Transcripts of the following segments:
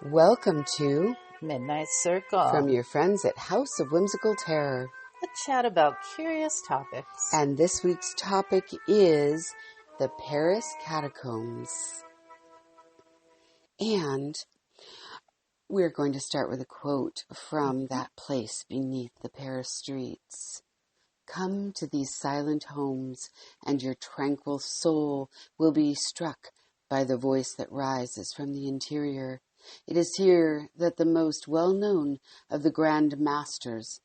Welcome to Midnight Circle. From your friends at House of Whimsical Terror. A chat about curious topics. And this week's topic is the Paris Catacombs. And we're going to start with a quote from that place beneath the Paris streets. Come to these silent homes, and your tranquil soul will be struck by the voice that rises from the interior. It is here that the most well-known of the grand masters,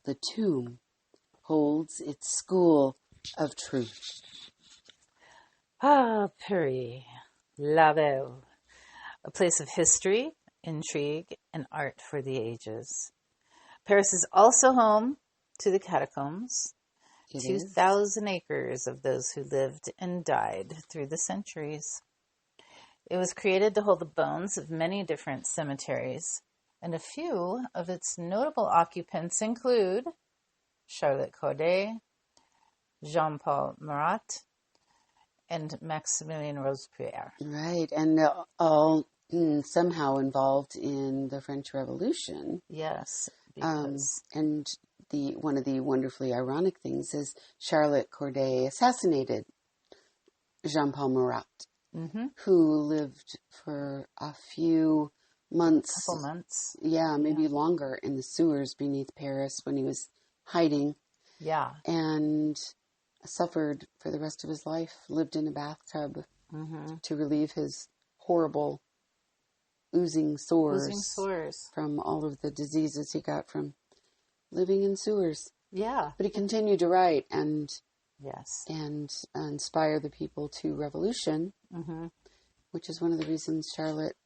the tomb, holds its school of truth. Ah, Paris, La Belle, a place of history, intrigue, and art for the ages. Paris is also home to the Catacombs, 2,000 acres of those who lived and died through the centuries. It was created to hold the bones of many different cemeteries, and a few of its notable occupants include Charlotte Corday, Jean-Paul Marat, and Maximilien Robespierre. Right, and they're all somehow involved in the French Revolution. Yes, and one of the wonderfully ironic things is Charlotte Corday assassinated Jean-Paul Marat. Mm-hmm. Who lived for a few months. Couple months. Yeah, maybe longer in the sewers beneath Paris when he was hiding. Yeah. And suffered for the rest of his life, lived in a bathtub to relieve his horrible oozing sores from all of the diseases he got from living in sewers. Yeah. But he continued to write and inspire the people to revolution, which is one of the reasons Charlotte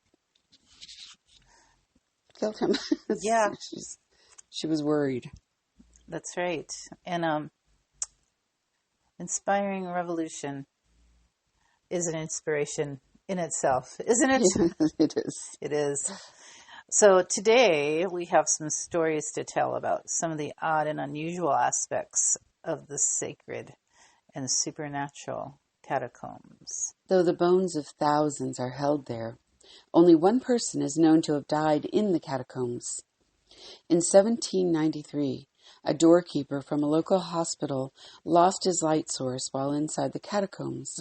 killed him. Yeah. She was worried. That's right. And inspiring revolution is an inspiration in itself, isn't it? Yeah, it is. It is. So today we have some stories to tell about some of the odd and unusual aspects of the sacred and supernatural catacombs. Though the bones of thousands are held there, only one person is known to have died in the catacombs. In 1793, a doorkeeper from a local hospital lost his light source while inside the catacombs.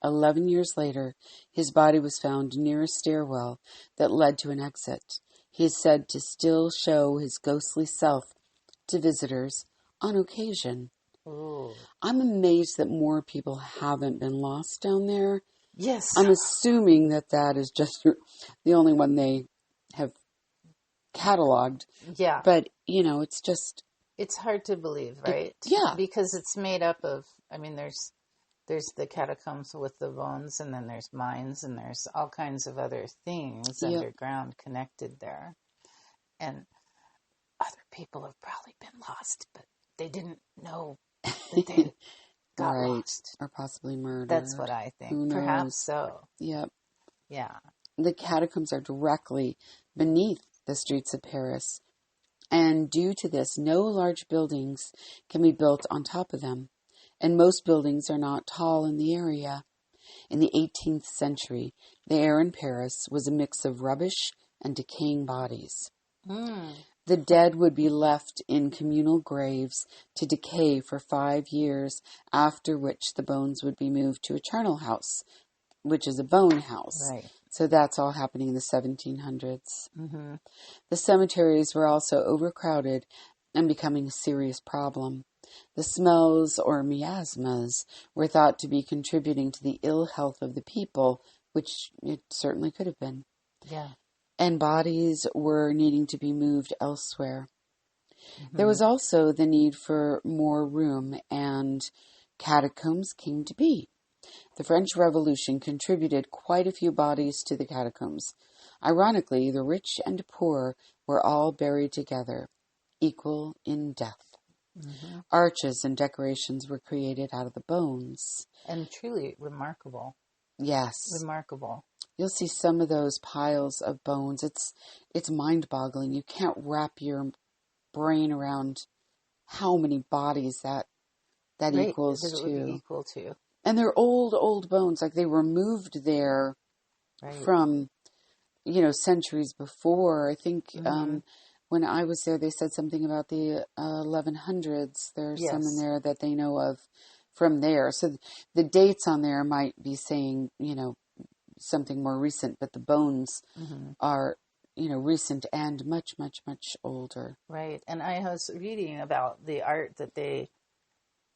11 years later, his body was found near a stairwell that led to an exit. He is said to still show his ghostly self to visitors on occasion. Ooh. I'm amazed that more people haven't been lost down there. Yes. I'm assuming that is just the only one they have cataloged. Yeah. But, it's just... It's hard to believe, right? Yeah. Because it's made up of, there's the catacombs with the bones, and then there's mines, and there's all kinds of other things underground connected there. And other people have probably been lost, but they didn't know that they got lost. Or possibly murdered. That's what I think. Who knows? Perhaps so. Yep. Yeah. The catacombs are directly beneath the streets of Paris. And due to this, no large buildings can be built on top of them. And most buildings are not tall in the area. In the 18th century, the air in Paris was a mix of rubbish and decaying bodies. The dead would be left in communal graves to decay for 5 years, after which the bones would be moved to a charnel house, which is a bone house. Right. So that's all happening in the 1700s. The cemeteries were also overcrowded and becoming a serious problem. The smells, or miasmas, were thought to be contributing to the ill health of the people, which it certainly could have been. Yeah. And bodies were needing to be moved elsewhere. There was also the need for more room, and catacombs came to be. The French Revolution contributed quite a few bodies to the catacombs. Ironically, the rich and poor were all buried together, equal in death. Arches and decorations were created out of the bones. And truly remarkable. Yes. Remarkable. You'll see some of those piles of bones. It's mind-boggling. You can't wrap your brain around how many bodies that equals to. And they're old bones. Like they were moved there from centuries before. I think when I was there, they said something about the 1100s. There's some in Yes. there that they know of from there. So the dates on there might be saying, something more recent, but the bones are, recent and much, much, much older. Right. And I was reading about the art that they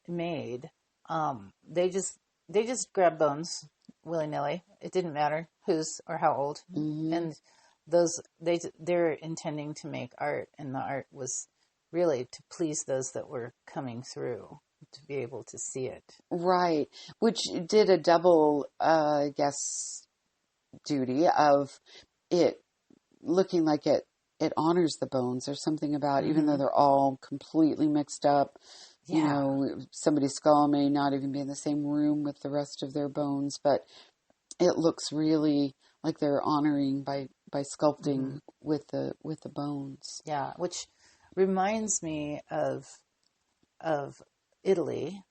made. They just grabbed bones willy nilly. It didn't matter whose or how old. And they're intending to make art, and the art was really to please those that were coming through to be able to see it. Right. Which did a double, I guess, duty of it looking like it honors the bones. There's something about, even though they're all completely mixed up, somebody's skull may not even be in the same room with the rest of their bones, but it looks really like they're honoring by sculpting with the bones. Yeah, which reminds me of Italy.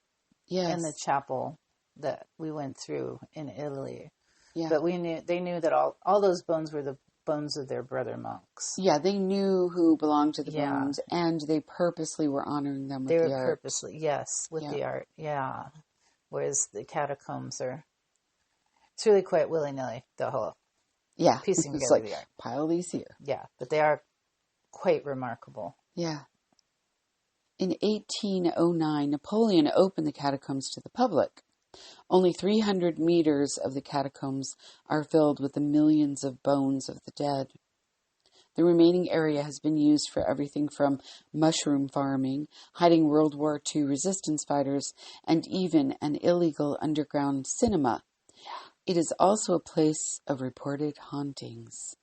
Yes. And the chapel that we went through in Italy. Yeah. But they knew that all those bones were the bones of their brother monks. Yeah, they knew who belonged to the Yeah. bones, and they purposely were honoring them with They the were art. purposely, yes, with the art. Yeah. Whereas the catacombs it's really quite willy-nilly, the whole piecing It's together like, the art. pile these here. Yeah, but they are quite remarkable. Yeah. In 1809, Napoleon opened the catacombs to the public. Only 300 meters of the catacombs are filled with the millions of bones of the dead. The remaining area has been used for everything from mushroom farming, hiding World War II resistance fighters, and even an illegal underground cinema. It is also a place of reported hauntings.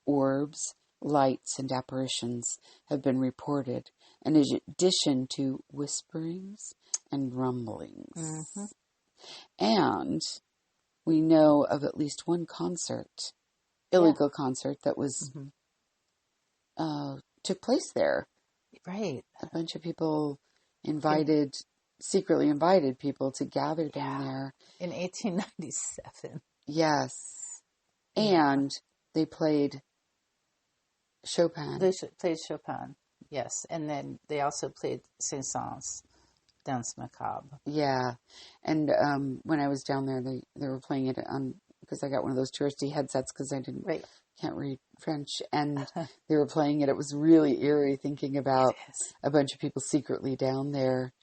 Orbs, lights, and apparitions have been reported, in addition to whisperings and rumblings. And we know of at least one illegal concert that was took place there. Right. A bunch of people secretly invited people to gather down there. In 1897. Yes. And they played Chopin. They played Chopin, yes. And then they also played Saint-Saëns, Danse Macabre. Yeah. And when I was down there, they were playing it on, because I got one of those touristy headsets because I can't read French, and they were playing it. It was really eerie thinking about a bunch of people secretly down there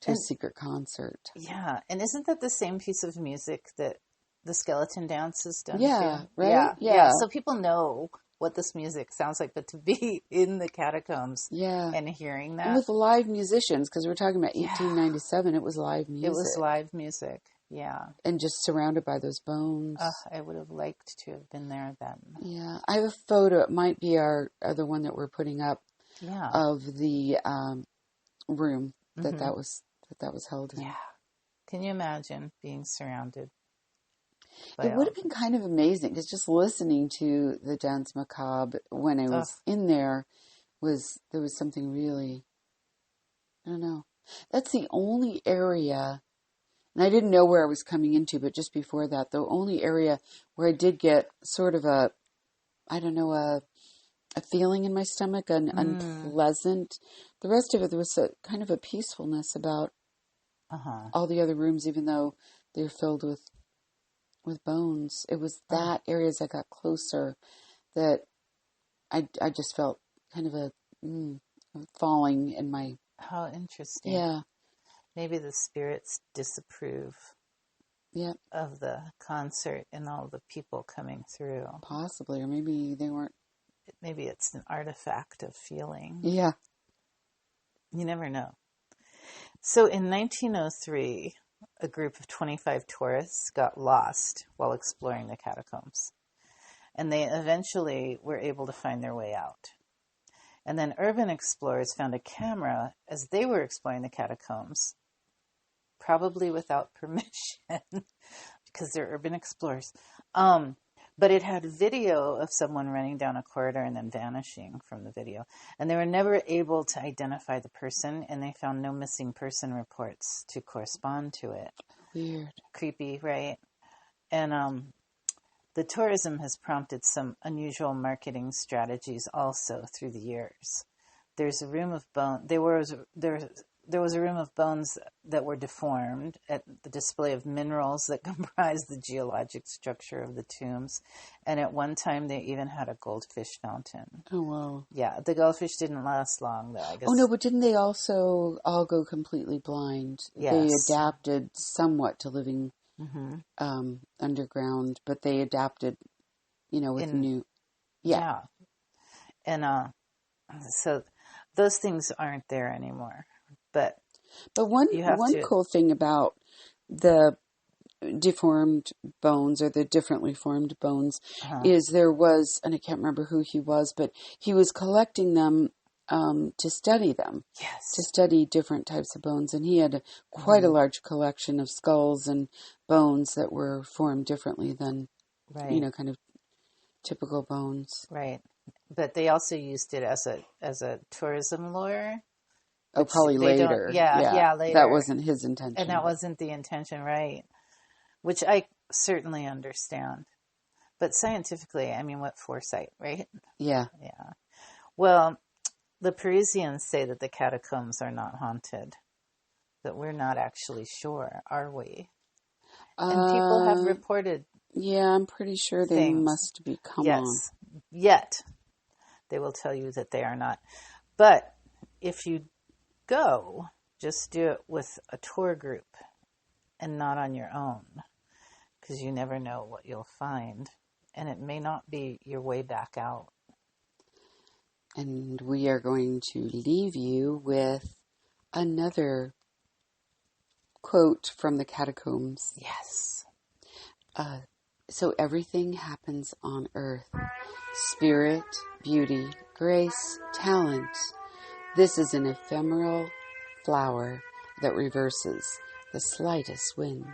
to a secret concert. Yeah. And isn't that the same piece of music that the skeleton dance is done to? Right? Yeah. So people know what this music sounds like, but to be in the catacombs and hearing that. And with live musicians, because we're talking about 1897, it was live music. It was live music, yeah. And just surrounded by those bones. I would have liked to have been there then. Yeah. I have a photo, it might be our other one that we're putting up, of the room that was held in. Yeah. Can you imagine being surrounded? It would have been kind of amazing, because just listening to the Danse Macabre when I was in there there was something really, I don't know. That's the only area, and I didn't know where I was coming into, but just before that, the only area where I did get sort of a feeling in my stomach, an unpleasant. The rest of it, there was a kind of a peacefulness about all the other rooms, even though they're filled with bones. It was that area as I got closer that I just felt kind of a falling in my... How interesting. Yeah. Maybe the spirits disapprove of the concert and all the people coming through. Possibly, or maybe they weren't... Maybe it's an artifact of feeling. Yeah. You never know. So in 1903... a group of 25 tourists got lost while exploring the catacombs. And they eventually were able to find their way out. And then urban explorers found a camera as they were exploring the catacombs, probably without permission, because they're urban explorers. But it had video of someone running down a corridor and then vanishing from the video. And they were never able to identify the person, and they found no missing person reports to correspond to it. Weird. Creepy, right? And The tourism has prompted some unusual marketing strategies also through the years. There's a room of bone. There was a room of bones that were deformed at the display of minerals that comprise the geologic structure of the tombs. And at one time, they even had a goldfish fountain. Oh, wow. Yeah, the goldfish didn't last long, though, I guess. Oh, no, but didn't they also all go completely blind? Yes. They adapted somewhat to living underground, but they adapted, with new... Yeah. And so those things aren't there anymore. But one cool thing about the deformed bones or the differently formed bones is there was, and I can't remember who he was, but he was collecting them to study them. Yes. To study different types of bones. And he had quite a large collection of skulls and bones that were formed differently than, kind of typical bones. Right. But they also used it as a tourism lure. Oh, probably later. Yeah, later. That wasn't his intention. And that wasn't the intention, right? Which I certainly understand. But scientifically, I mean, what foresight, right? Yeah. Yeah. Well, the Parisians say that the catacombs are not haunted. That we're not actually sure, are we? And people have reported. Yeah, I'm pretty sure they must be. Come on. Yet, they will tell you that they are not. But if you go, just do it with a tour group and not on your own, because you never know what you'll find, and it may not be your way back out. And we are going to leave you with another quote from the Catacombs. Yes. So everything happens on earth. Spirit, beauty, grace, talent. This is an ephemeral flower that reverses the slightest wind.